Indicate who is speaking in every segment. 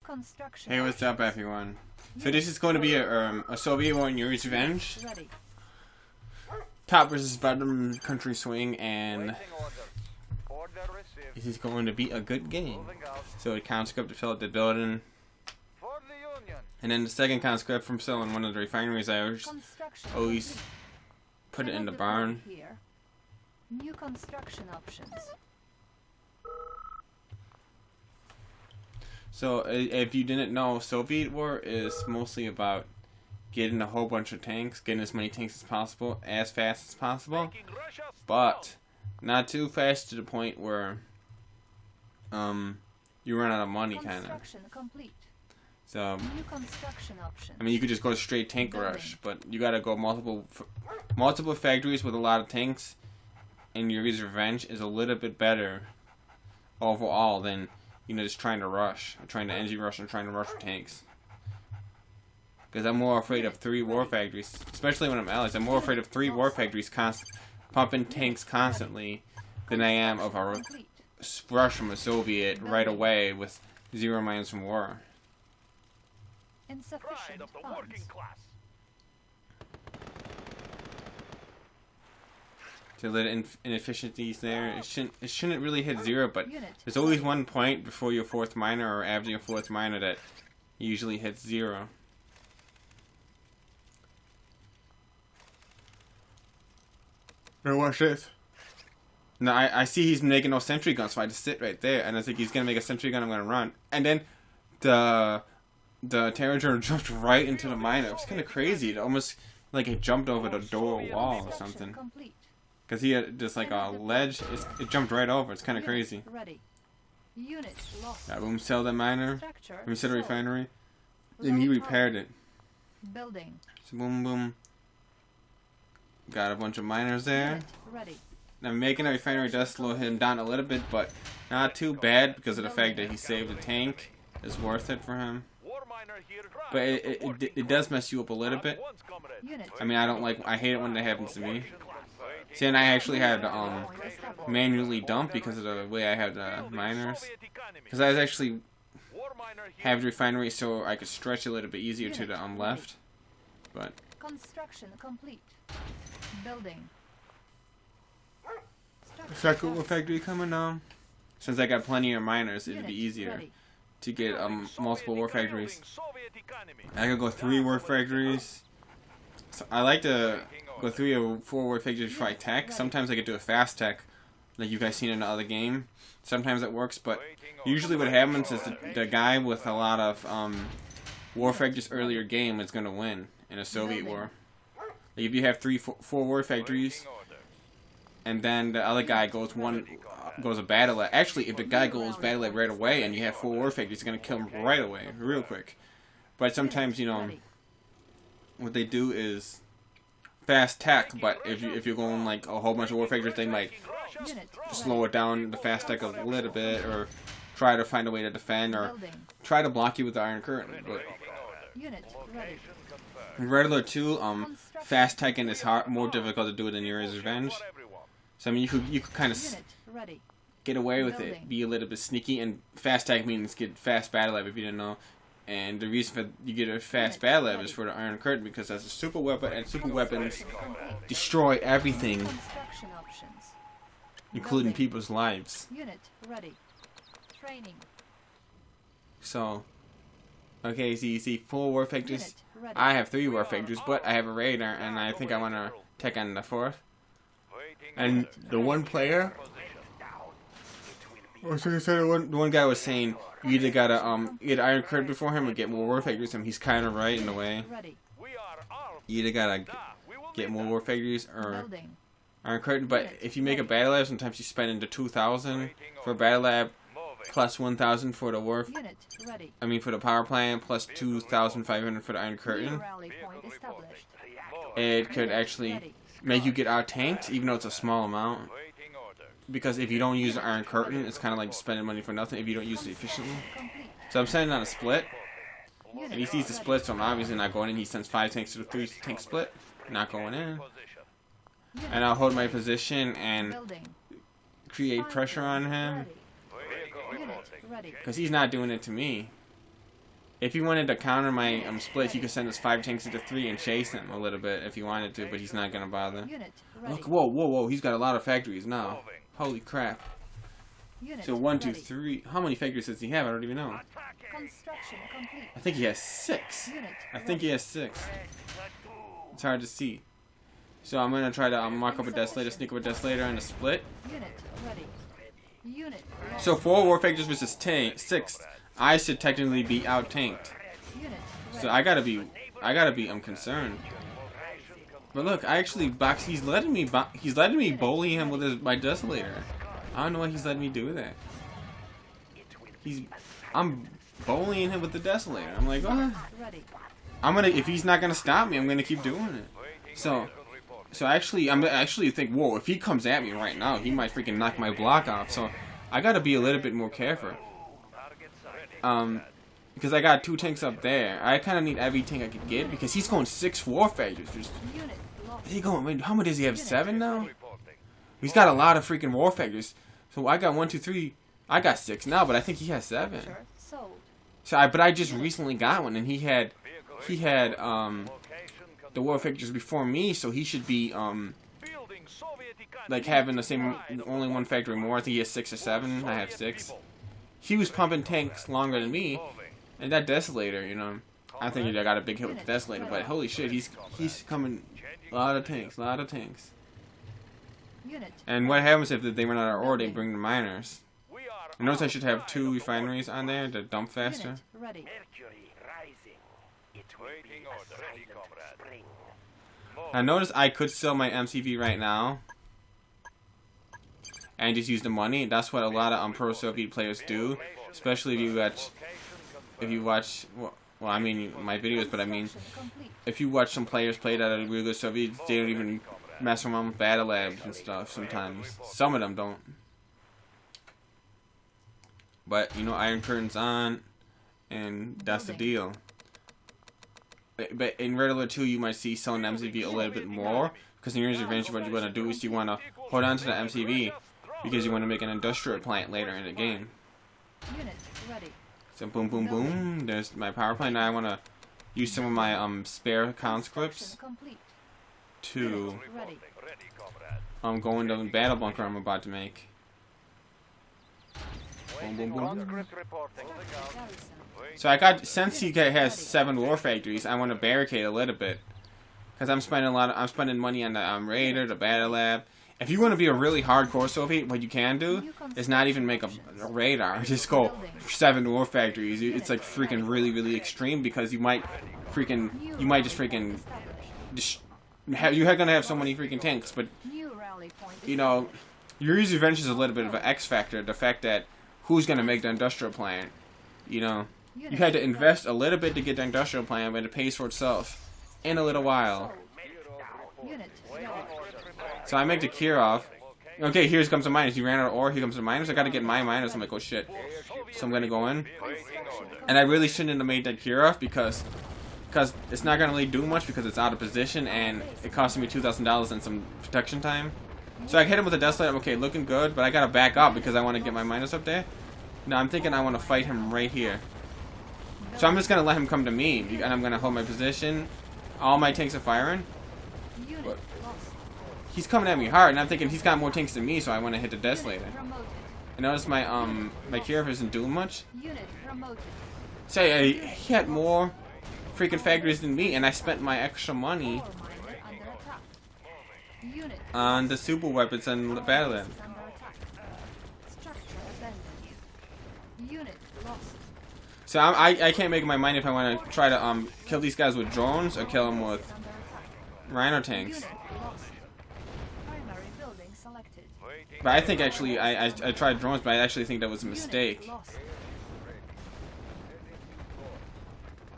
Speaker 1: construction.
Speaker 2: Hey, what's up, everyone? So this is going to be a Soviet War in Yuri's Revenge. Top versus bottom country swing, and this is going to be a good game. So a conscript to fill up the building, and then the second conscript from selling one of the refineries. I always put it in the barn.
Speaker 1: New construction options.
Speaker 2: So if you didn't know, Soviet War is mostly about getting a whole bunch of tanks, getting as many tanks as possible, as fast as possible, but not too fast to the point where you run out of money, kind of. So
Speaker 1: New construction options.
Speaker 2: I mean, you could just go straight tank rush, but you gotta go multiple factories with a lot of tanks, and Yuri's Revenge is a little bit better overall than, you know, just trying to rush, trying to engine rush, and trying to rush for tanks. Because I'm more afraid of 3 war factories, especially when I'm allies. I'm more afraid of 3 war factories pumping tanks constantly than I am of a rush from a Soviet right away with 0 mines from war.
Speaker 1: Insufficient funds.
Speaker 2: So little inefficiencies there. It shouldn't really hit 0, but there's always one point before your 4th miner or after your 4th miner that usually hits 0. Now watch this. Now I see he's making no sentry gun, so I just sit right there, and I think he's gonna make a sentry gun. I'm gonna run, and then the terror drone jumped right into the miner. It was kind of crazy. It almost like it jumped over the door wall or something. Because he had just like a ledge. It jumped right over. It's kind of crazy. That boom, sell the miner. Boom, sell the refinery. Then he repaired it.
Speaker 1: Building.
Speaker 2: So boom, boom. Got a bunch of miners there. Now making a refinery does slow him down a little bit, but not too bad because of the fact that he saved the tank. Is worth it for him. But it does mess you up a little bit. I mean, I hate it when that happens to me. See, and I actually had to manually dump because of the way I have the miners. Because I was actually have the refinery so I could stretch a little bit easier to the left. But
Speaker 1: Construction complete. Building.
Speaker 2: second war factory coming on. Since I got plenty of miners, it'd be easier to get multiple war factories. I could go 3 war factories. So I like to go 3 or 4 war factories before I tech. Sometimes I could do a fast tech, like you guys seen in the other game. Sometimes it works, but usually what happens is the guy with a lot of war factories earlier game is going to win in a Soviet war. Like if you have 3, 4 war factories, and then the other guy goes a battle lab. Actually, if the guy goes battle lab right away and you have 4 war factories, it's going to kill him right away, real quick. But sometimes, you know, what they do is fast tech, but if you're going like a whole bunch of war factories, they might slow it down, the fast tech a little bit, or try to find a way to defend, or try to block you with the Iron Curtain. But in regular 2, fast teching is more difficult to do than Yuri's Revenge. So I mean, you could kind of get away with it, be a little bit sneaky, and fast tech means get fast battle lab if you didn't know. And the reason for you get a fast battle lab is for the Iron Curtain, because that's a super weapon, and super weapons destroy everything, including people's lives. So, okay, so you see 4 war factories. I have 3 war factories, but I have a radar, and I think I want to tech on the 4th. And the one player, the one guy was saying you either gotta get Iron Curtain before him or get more war factories. And he's kind of right in a way. You either gotta get more war factories or Iron Curtain. But if you make a battle lab, sometimes you spend into 2,000 for a battle lab, plus 1,000 for the war. For the power plant, plus 2,500 for the Iron Curtain. It could actually make you get out-tanked, even though it's a small amount. Because if you don't use the Iron Curtain, it's kind of like spending money for nothing if you don't use it efficiently. So I'm sending on a split. And he sees the split, so I'm obviously not going in. He sends 5 tanks to the 3 tank split. Not going in. And I'll hold my position and create pressure on him. Because he's not doing it to me. If he wanted to counter my split, he could send his 5 tanks into 3 and chase him a little bit if he wanted to, but he's not gonna bother.
Speaker 1: Unit ready.
Speaker 2: Look, whoa, he's got a lot of factories now. Holy crap.
Speaker 1: Unit
Speaker 2: So 1, 2,
Speaker 1: ready.
Speaker 2: 3. How many factories does he have? I don't even know.
Speaker 1: Construction complete.
Speaker 2: I think he has 6.
Speaker 1: Unit
Speaker 2: I think he has 6. It's hard to see. So I'm gonna try to mark up a desolator, sneak up a desolator, and a split.
Speaker 1: Unit ready. Unit lost.
Speaker 2: So 4 war factors versus 6. I should technically be out tanked.
Speaker 1: Unit ready.
Speaker 2: So I gotta be concerned. But look, I actually box. He's letting me bully him with my desolator. I don't know why he's letting me do that. I'm bullying him with the desolator. I'm like, oh,
Speaker 1: Ready.
Speaker 2: if he's not gonna stop me, I'm gonna keep doing it. So actually, I'm actually think, whoa, if he comes at me right now, he might freaking knock my block off. So I gotta be a little bit more careful. Because I got 2 tanks up there. I kind of need every tank I could get because he's going 6 war factors.
Speaker 1: Unit lost.
Speaker 2: He going? How many does he have? 7 now? He's got a lot of freaking war factors. So I got 1, 2, 3. I got 6 now, but I think he has 7.
Speaker 1: Structure sold.
Speaker 2: So I just recently got one, and he had the war factors before me, so he should be like having the same, only 1 factory more. I think he has 6 or 7. I have 6. He was pumping tanks longer than me, and that desolator, you know, I think I got a big hit with the desolator. But holy shit, he's coming, a lot of tanks.
Speaker 1: Unit.
Speaker 2: And what happens if they run out of ore? They bring the miners. I notice I should have 2 refineries on there to dump faster.
Speaker 1: Unit ready.
Speaker 2: I noticed I could sell my MCV right now and just use the money. That's what a lot of pro Soviet players do, especially if you watch well, I mean my videos, but I mean
Speaker 1: Complete.
Speaker 2: if you watch some players play that are really good Soviets, they don't even mess around with battle labs and stuff sometimes. Some of them don't. But you know, Iron Curtain's on, and that's the deal. But in Red Alert 2, you might see selling MCV a little bit more, because in your adventure, what you want to do is you want to hold on to the MCV, because you want to make an industrial plant later in the game.
Speaker 1: Unit ready.
Speaker 2: So boom, boom, boom. There's my power plant. Now I want to use some of my spare conscripts
Speaker 1: Complete.
Speaker 2: to
Speaker 1: Ready.
Speaker 2: go into the battle bunker I'm about to make. Boom, boom, boom.
Speaker 1: Garrison.
Speaker 2: So I got, since he has 7 war factories, I want to barricade a little bit, because I'm spending money on the Raider, the battle lab. If you want to be a really hardcore Soviet, what you can do is not even make a radar, just go 7 war factories. It's like freaking really extreme, because you're gonna have so many freaking tanks. But
Speaker 1: New rally point.
Speaker 2: you know, your user adventure is a little bit of an X factor. The fact that who's gonna make the industrial plant, you know. You had to invest a little bit to get the industrial plant, but it pays for itself in a little while.
Speaker 1: Unit ready.
Speaker 2: So I make the Kirov. Okay, here comes the miners. He ran out of ore. Here comes the miners. I gotta get my miners. I'm like, oh shit. So I'm gonna go in. And I really shouldn't have made that Kirov because it's not gonna really do much because it's out of position and it cost me $2,000 and some protection time. So I hit him with a desolator. Okay, looking good, but I gotta back up because I want to get my miners up there. Now I'm thinking I want to fight him right here. So I'm just gonna let him come to me, and I'm gonna hold my position. All my tanks are firing.
Speaker 1: Unit
Speaker 2: But
Speaker 1: lost.
Speaker 2: he's coming at me hard, and I'm thinking he's got more tanks than me, so I want to hit the desolator.
Speaker 1: Promoted.
Speaker 2: I notice my Kirov isn't doing much.
Speaker 1: Unit promoted.
Speaker 2: Say he had more freaking factories than me, and I spent my extra money
Speaker 1: Ore miner under attack. Unit
Speaker 2: on the super weapons and the battle lab.
Speaker 1: under attack. Structure abandoned. Unit lost.
Speaker 2: So I can't make my mind if I want to try to kill these guys with drones or kill them with
Speaker 1: Under attack.
Speaker 2: rhino tanks.
Speaker 1: Unit lost. Primary building selected.
Speaker 2: But I think actually I tried drones, but I actually think that was a mistake.
Speaker 1: Unit lost.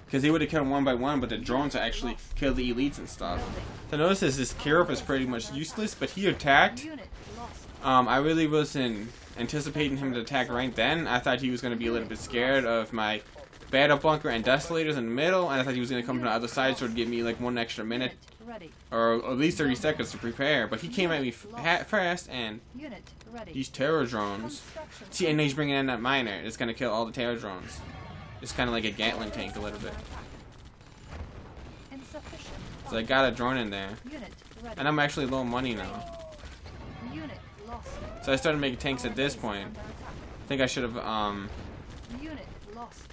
Speaker 2: Because they would have killed them one by one, but the drones actually killed the elites and stuff.
Speaker 1: Building.
Speaker 2: So notice this Kirov is pretty much useless, but he attacked.
Speaker 1: Unit lost.
Speaker 2: I really wasn't anticipating him to attack right then. I thought he was going to be a little bit scared of my battle bunker and desolators in the middle, and I thought he was going to come from the other side, so it'd give me like 1 extra minute,
Speaker 1: Unit ready.
Speaker 2: or at least 30 seconds to prepare. But he came at me fast, and
Speaker 1: Unit ready.
Speaker 2: these terror drones.
Speaker 1: Construction.
Speaker 2: See, and he's bringing in that miner. It's going to kill all the terror drones. It's kind of like a Gatling tank a little bit.
Speaker 1: Insufficient.
Speaker 2: So I got a drone in there.
Speaker 1: Unit ready.
Speaker 2: And I'm actually low money now.
Speaker 1: Unit lost.
Speaker 2: So I started making tanks at this point. I think I should have,
Speaker 1: Unit lost.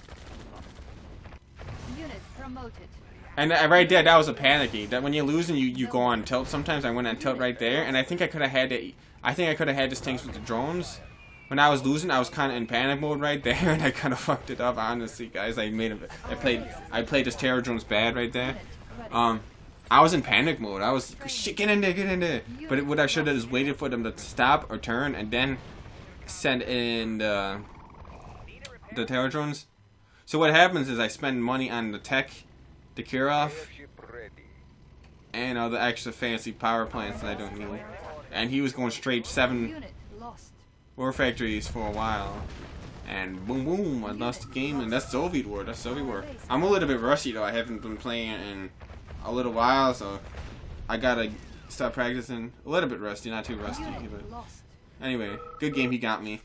Speaker 1: Unit promoted.
Speaker 2: And right there, that was a panicky. That when you lose and you go on tilt. Sometimes I went on tilt right there, and I think I could have had it. I think I could have had this tanks with the drones. When I was losing, I was kind of in panic mode right there, and I kind of fucked it up. Honestly, guys, I played this terror drones bad right there. I was in panic mode. I was shit, get in there. But what I should have is waited for them to stop or turn, and then send in the terror drones. So what happens is I spend money on the tech, the Kirov, and all the extra fancy power plants that I don't need. And he was going straight 7 war factories for a while. And boom boom, I lost the game, and that's Soviet war. That's Soviet war. I'm a little bit rusty though. I haven't been playing it in a little while, so I gotta start practicing. A little bit rusty, not too rusty. But anyway, good game. He got me.